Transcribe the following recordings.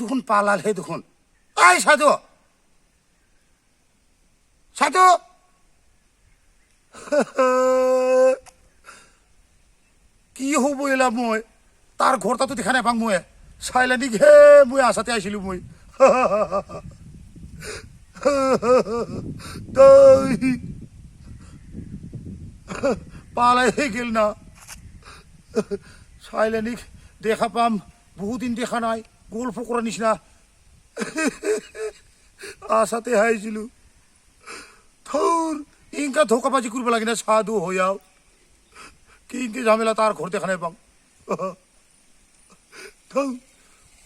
দেখুন পালালে দেখুন। আই সাধু, সাধু কি হব এলা মই তার ঘরটা তো দেখা নাপাং মই চাইলানি ঘে মই আশাতে আইছিলো মই তই পালাই গেল না চাইলানিক দেখা পাম বহুত দিন দেখা নাই গল্প করার নিচিনা আশাতে আইছিলো থৌর ইনকা ধোকাবাজি করবো লাগে না সাধু হইয়াও কি ইনকে ঝামেলা তার ঘর দেখা নাই পাং থৌ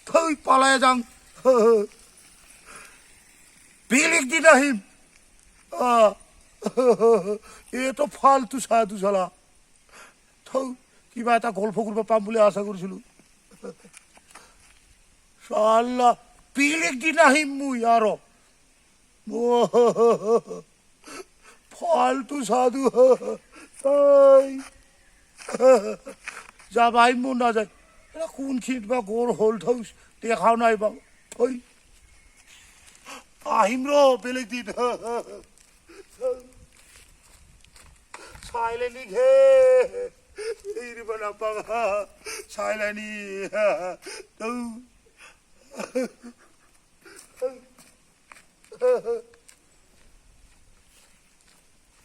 থৈ পালায় যাং বেলেগ দিন আহিম এ তো ফালতু সাধু চালা থৌ কিবা এটা গল্প কৰিব পাম বুলি আশা কৰিছিলো চাল্লা বেলেগ দিন আহিম মুই আৰু ফালতু সাধু যাব আহিম মোৰ নাযায় কোনখিনিত বা গড় হল থৌচ দেখাও নাই বা থৈ আহিম ৰ বেলেগ দিন চাইলেনি ঘে এৰিব নাপাং চাইলেনি